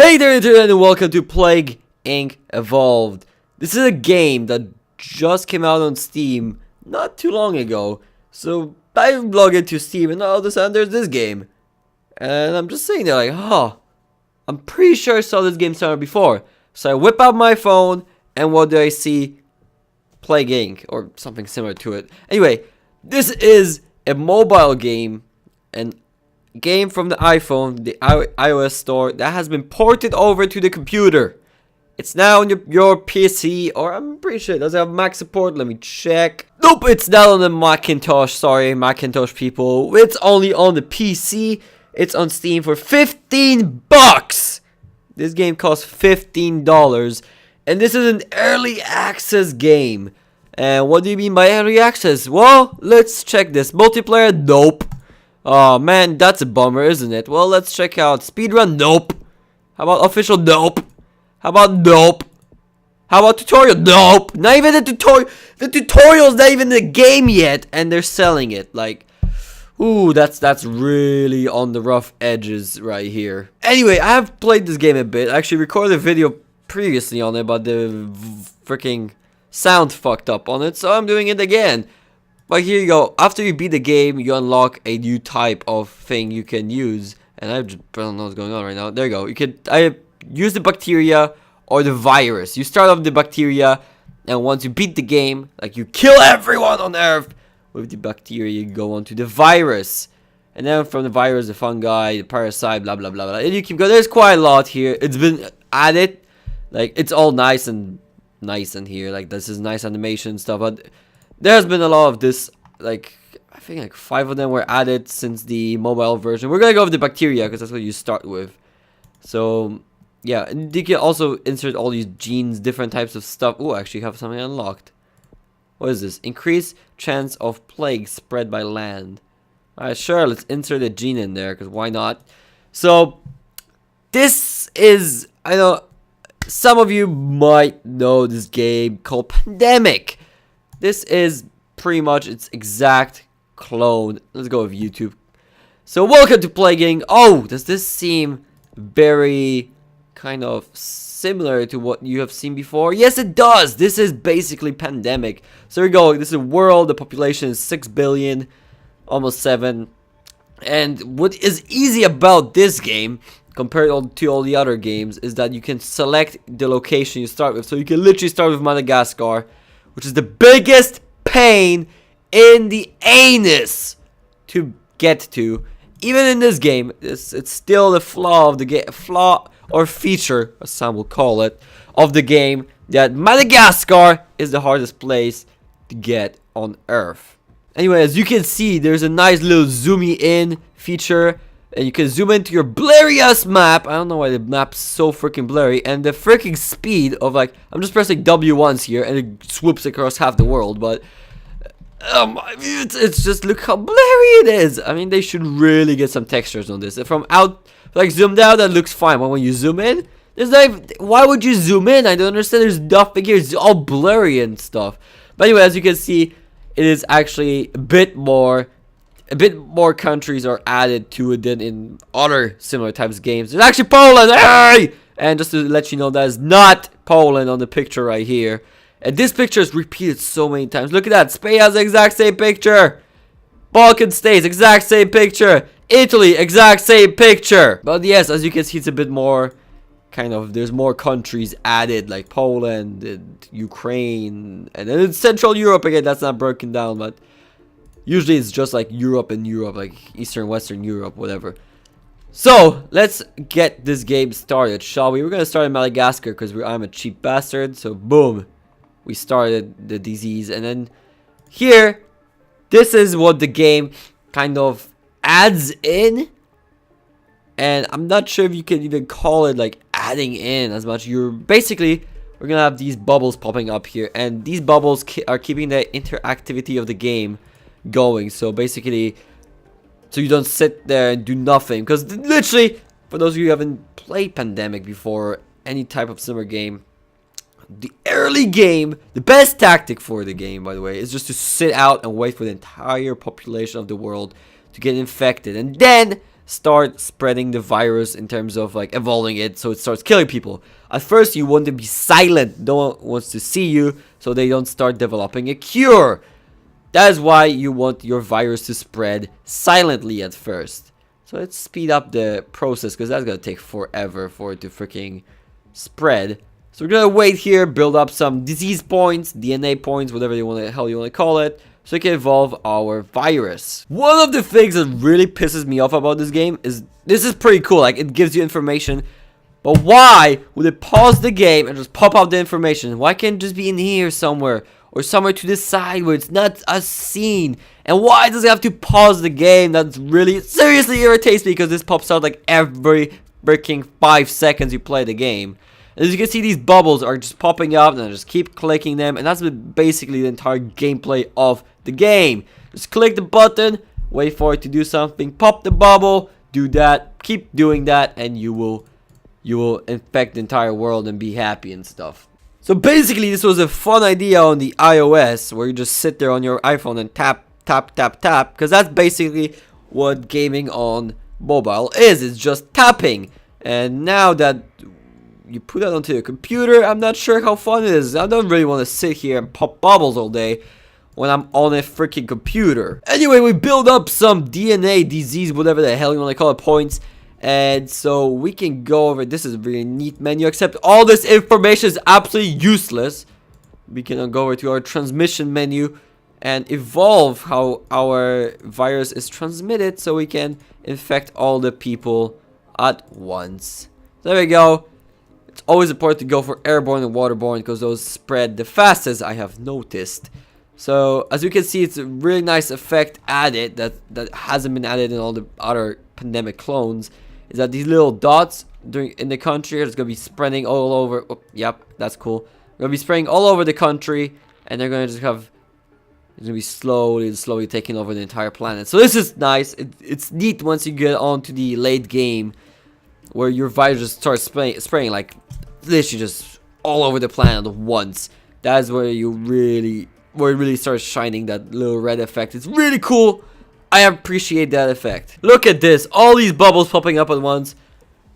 Hey there internet and welcome to Plague Inc. Evolved. This is a game that just came out on Steam not too long ago. So I log into Steam and all of a sudden there's this game. And I'm just sitting there like, I'm pretty sure I saw this game somewhere before. So I whip out my phone and what do I see? Plague Inc. or something similar to it. Anyway, this is a mobile game and game from the iPhone, the iOS store, that has been ported over to the computer. It's now on your PC, or I'm pretty sure it doesn't have Mac support. Let me check. Nope, it's not on the Macintosh. Sorry, Macintosh people. It's only on the PC. It's on Steam for 15 bucks. This game costs $15, and this is an early access game. And what do you mean by early access? Well, let's check this. Multiplayer? Nope. Oh man, that's a bummer, isn't it? Well, let's check out speedrun. Nope. How about official? Nope. How about nope? How about tutorial? Nope. Not even the tutorial. The tutorial's not even in the game yet, and they're selling it. Like, ooh, that's really on the rough edges right here. Anyway, I have played this game a bit. I actually recorded a video previously on it, but the freaking sound fucked up on it, so I'm doing it again. But here you go. After you beat the game, you unlock a new type of thing you can use. And I don't know what's going on right now. There you go. You can use the bacteria or the virus. You start off the bacteria, and once you beat the game, like you kill everyone on Earth with the bacteria, you go on to the virus. And then from the virus, the fungi, the parasite, blah blah blah blah. And you keep going. There's quite a lot here. It's been added. Like, it's all nice in here. Like, this is nice animation stuff, but there's been a lot of this, like, I think like 5 of them were added since the mobile version. We're gonna go with the bacteria because that's what you start with. So, yeah, and you can also insert all these genes, different types of stuff. Oh, actually have something unlocked. What is this? Increase chance of plague spread by land. Alright, sure, let's insert a gene in there because why not? So, this is, I know, some of you might know this game called Pandemic. This is pretty much its exact clone. Let's go with YouTube. So welcome to Plaguing. Oh, does this seem very kind of similar to what you have seen before? Yes, it does. This is basically Pandemic. So here we go. This is a world. The population is 6 billion, almost 7. And what is easy about this game compared to all the other games is that you can select the location you start with. So you can literally start with Madagascar, which is the biggest pain in the anus to get to. Even in this game, it's still the flaw of the game, flaw or feature, as some will call it, of the game, that Madagascar is the hardest place to get on Earth. Anyway, as you can see, there's a nice little zoomy in feature. And you can zoom into your blurry ass map. I don't know why the map's so freaking blurry. And the freaking speed of, like, I'm just pressing W once here and it swoops across half the world. But it's just, look how blurry it is. I mean, they should really get some textures on this. From out, like, zoomed out, that looks fine. But when you zoom in, there's like, why would you zoom in? I don't understand. There's nothing here. It's all blurry and stuff. But anyway, as you can see, it is actually a bit more countries are added to it than in other similar types of games. There's actually Poland! Hey! And just to let you know, that is not Poland on the picture right here. And this picture is repeated so many times. Look at that. Spain has the exact same picture. Balkan states, exact same picture. Italy, exact same picture. But yes, as you can see, it's a bit more kind of, there's more countries added, like Poland and Ukraine. And then it's Central Europe again. That's not broken down, but usually it's just like Europe and Europe, like Eastern, Western Europe, whatever. So, let's get this game started, shall we? We're going to start in Madagascar because I'm a cheap bastard. So, boom. We started the disease. And then here, this is what the game kind of adds in. And I'm not sure if you can even call it like adding in as much. We're going to have these bubbles popping up here. And these bubbles are keeping the interactivity of the game going. So basically, so you don't sit there and do nothing, because literally, for those of you who haven't played Pandemic before, or any type of similar game, the early game, the best tactic for the game, by the way, is just to sit out and wait for the entire population of the world to get infected, and then start spreading the virus in terms of like evolving it so it starts killing people. At first you want to be silent, no one wants to see you, so they don't start developing a cure. That is why you want your virus to spread silently at first. So let's speed up the process, because that's gonna take forever for it to freaking spread. So we're gonna wait here, build up some disease points, DNA points, whatever you want to, hell you want to call it, so we can evolve our virus. One of the things that really pisses me off about this game is, this is pretty cool, like it gives you information, but why would it pause the game and just pop out the information? Why can't it just be in here somewhere, or somewhere to the side where it's not as seen? And why does it have to pause the game? That's really, seriously irritates me, because this pops out like every freaking 5 seconds you play the game. And as you can see, these bubbles are just popping up, and I just keep clicking them, and that's basically the entire gameplay of the game. Just click the button, wait for it to do something, pop the bubble, do that, keep doing that, and you will infect the entire world and be happy and stuff. So basically, this was a fun idea on the iOS, where you just sit there on your iPhone and tap, tap, tap, tap, because that's basically what gaming on mobile is. It's just tapping. And now that you put that onto your computer, I'm not sure how fun it is. I don't really want to sit here and pop bubbles all day when I'm on a freaking computer. Anyway, we build up some DNA, disease, whatever the hell you want to call it, points. And so we can go over, this is a really neat menu, except all this information is absolutely useless. We can go over to our transmission menu and evolve how our virus is transmitted, so we can infect all the people at once. There we go. It's always important to go for airborne and waterborne, because those spread the fastest, I have noticed. So as you can see, it's a really nice effect added that hasn't been added in all the other pandemic clones. Is that these little dots in the country are going to be spreading all over. Oh, yep, that's cool. They're going to be spreading all over the country, and they're going to just have, it's going to be slowly taking over the entire planet. So this is nice. It's neat once you get on to the late game, where your virus just starts spraying like literally just all over the planet at once. That's where it really starts shining, that little red effect. It's really cool. I appreciate that effect. Look at this, all these bubbles popping up at once.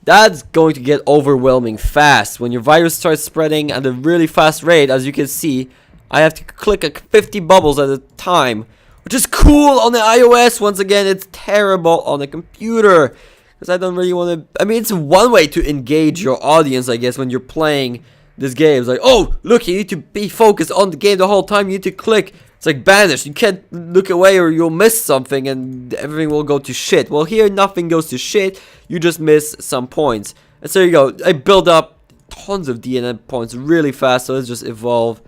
That's going to get overwhelming fast. When your virus starts spreading at a really fast rate, as you can see, I have to click like 50 bubbles at a time, which is cool on the iOS. Once again, it's terrible on the computer, because I don't really want to, I mean, it's one way to engage your audience, I guess, when you're playing this game. It's like, oh, look, you need to be focused on the game the whole time. You need to click. It's like banished. You can't look away or you'll miss something and everything will go to shit. Well, here nothing goes to shit. You just miss some points. And so you go. I build up tons of DNA points really fast. So let's just evolve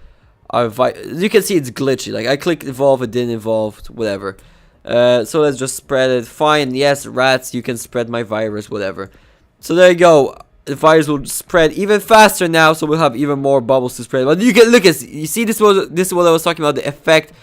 our As you can see, it's glitchy. Like I clicked evolve, it didn't evolve, whatever. So let's just spread it. Fine. Yes, rats, you can spread my virus, whatever. So there you go. The virus will spread even faster now, so we'll have even more bubbles to spread. But you can look at, you see, this is what I was talking about, the effect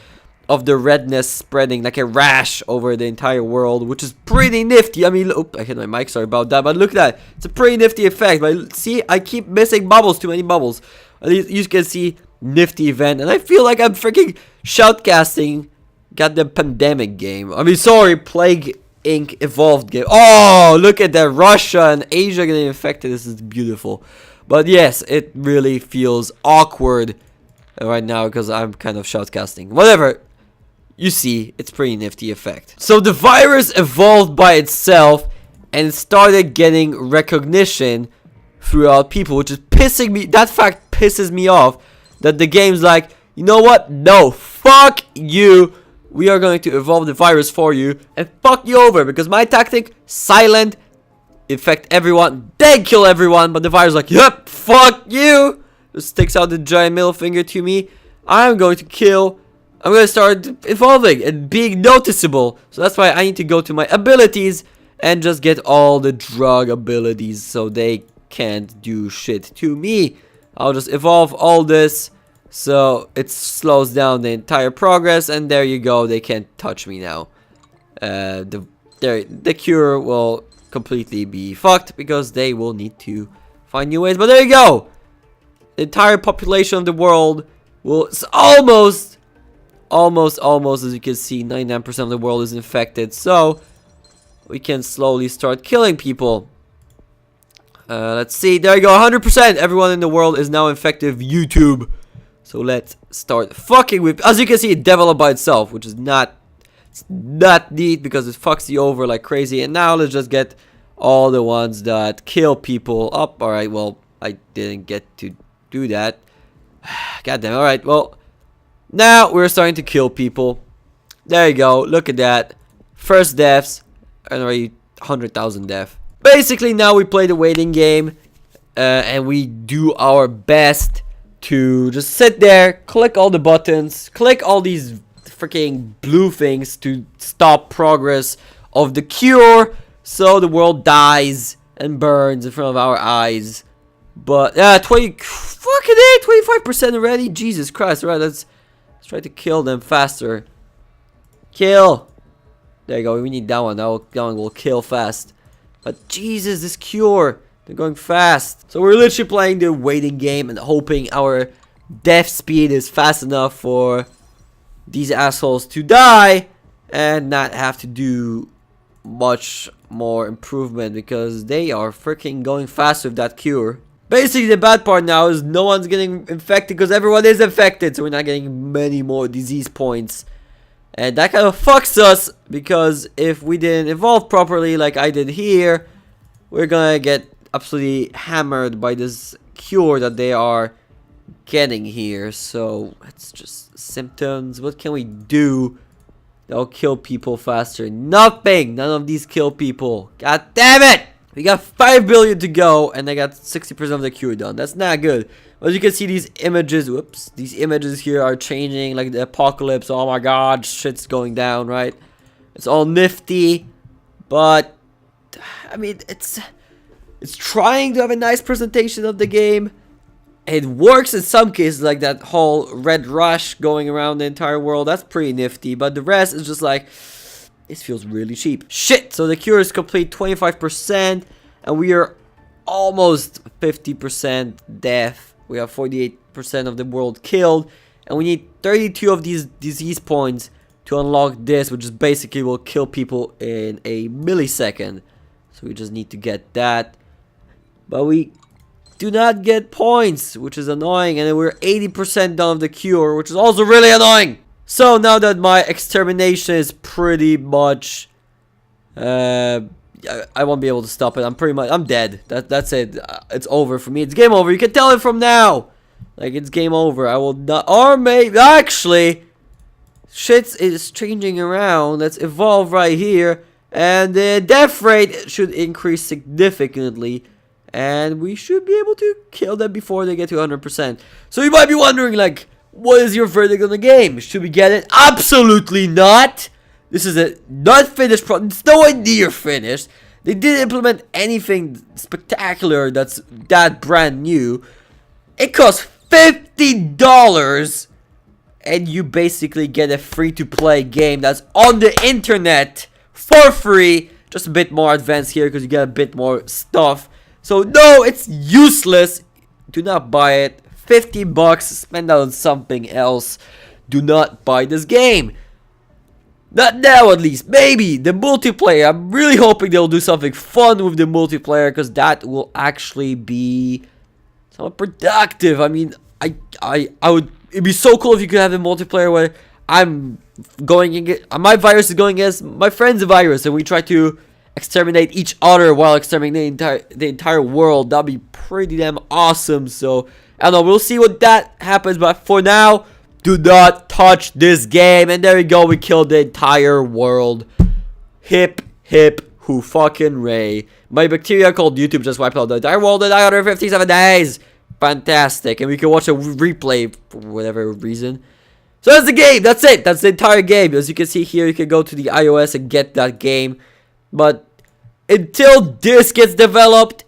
of the redness spreading like a rash over the entire world, which is pretty nifty. I mean, I hit my mic, sorry about that, but look at that, it's a pretty nifty effect. But see, I keep missing bubbles, too many bubbles. At least you can see nifty event, and I feel like I'm freaking shoutcasting got the pandemic game. I mean, sorry, Plague Inc. evolved game. Oh, look at that, Russia and Asia getting infected. This is beautiful. But yes, it really feels awkward right now because I'm kind of shoutcasting. Whatever, you see, it's pretty nifty effect. So the virus evolved by itself and started getting recognition throughout people, which is pissing me. That fact pisses me off, that the game's like, you know what, no, fuck you. We are going to evolve the virus for you and fuck you over, because my tactic, silent, infect everyone, then kill everyone. But the virus is like, yep, fuck you. Just sticks out the giant middle finger to me. I'm going to start evolving and being noticeable. So that's why I need to go to my abilities and just get all the drug abilities so they can't do shit to me. I'll just evolve all this, so it slows down the entire progress, and there you go, they can't touch me now. The cure will completely be fucked because they will need to find new ways. But there you go, the entire population of the world will almost, as you can see, 99% of the world is infected. So we can slowly start killing people. Let's see. There you go. 100%. Everyone in the world is now infected with YouTube. So let's start fucking with. As you can see, it developed by itself, which is not neat because it fucks you over like crazy. And now let's just get all the ones that kill people up. All right. Well, I didn't get to do that. God damn. All right. Well, now we're starting to kill people. There you go. Look at that. First deaths and already 100,000 deaths. Basically, now we play the waiting game, and we do our best to just sit there, click all the buttons, click all these freaking blue things to stop progress of the cure, so the world dies and burns in front of our eyes. But 25% already. Jesus Christ! All right, let's try to kill them faster. Kill. There you go. We need that one. That one will kill fast. But Jesus, this cure, they're going fast. So we're literally playing the waiting game and hoping our death speed is fast enough for these assholes to die and not have to do much more improvement because they are freaking going fast with that cure. Basically, the bad part now is no one's getting infected because everyone is infected, so we're not getting many more disease points. And that kind of fucks us, because if we didn't evolve properly like I did here, we're gonna get absolutely hammered by this cure that they are getting here. So it's just symptoms. What can we do that'll kill people faster? Nothing! None of these kill people. God damn it! We got 5 billion to go, and I got 60% of the cure done. That's not good. As you can see, these images, whoops, these images here are changing, like the apocalypse. Oh my god, shit's going down, right? It's all nifty, but I mean, it's trying to have a nice presentation of the game. It works in some cases, like that whole red rush going around the entire world. That's pretty nifty, but the rest is just like, this feels really cheap. Shit! So the cure is complete, 25%, and we are almost 50% death. We have 48% of the world killed, and we need 32 of these disease points to unlock this, which is basically will kill people in a millisecond. So we just need to get that. But we do not get points, which is annoying, and then we're 80% done of the cure, which is also really annoying. So now that my extermination is pretty much, I won't be able to stop it. I'm dead. That's it. It's over for me. It's game over. You can tell it from now. Like, it's game over. I will not, or maybe, actually, shit is changing around. Let's evolve right here. And the death rate should increase significantly. And we should be able to kill them before they get to 100%. So you might be wondering, like, what is your verdict on the game? Should we get it? Absolutely not. This is a not finished product. It's nowhere near finished. They didn't implement anything spectacular that's that brand new. It costs $50, and you basically get a free-to-play game that's on the internet for free. Just a bit more advanced here because you get a bit more stuff. So no, it's useless. Do not buy it. $50, spend that on something else. Do not buy this game. Not now, at least. Maybe the multiplayer. I'm really hoping they'll do something fun with the multiplayer, because that will actually be somewhat productive. I mean, I would. It'd be so cool if you could have a multiplayer where I'm going against, my virus is going against my friend's virus, and we try to exterminate each other while exterminating the entire world. That'd be pretty damn awesome. So I don't know. We'll see what that happens. But for now, do not touch this game. And there we go. We killed the entire world. Hip, hip, who fucking ray. My bacteria called YouTube just wiped out the entire world in 957 days. Fantastic. And we can watch a replay for whatever reason. So that's the game. That's it. That's the entire game. As you can see here, you can go to the iOS and get that game. But until this gets developed,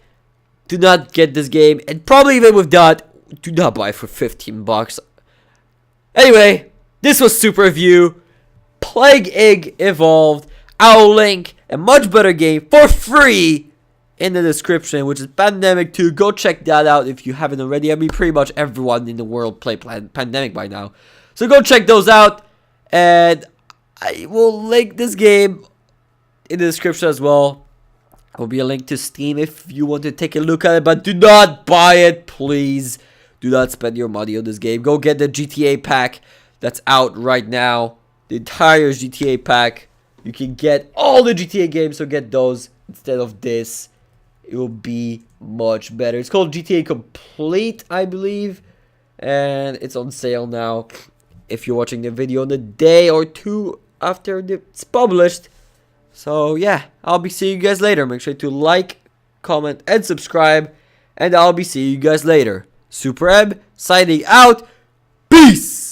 do not get this game. And probably even with that, do not buy it for $15. Anyway, this was Super View. Plague Egg Evolved. I'll link a much better game for free in the description, which is Pandemic 2. Go check that out if you haven't already. I mean, pretty much everyone in the world played Pandemic by now. So go check those out. And I will link this game in the description as well. There will be a link to Steam if you want to take a look at it, but do not buy it, please. Do not spend your money on this game. Go get the GTA pack that's out right now. The entire GTA pack. You can get all the GTA games, so get those instead of this. It will be much better. It's called GTA Complete, I believe. And it's on sale now. If you're watching the video in a day or two after it's published. So yeah, I'll be seeing you guys later. Make sure to like, comment, and subscribe. And I'll be seeing you guys later. Super Eb, signing out. Peace!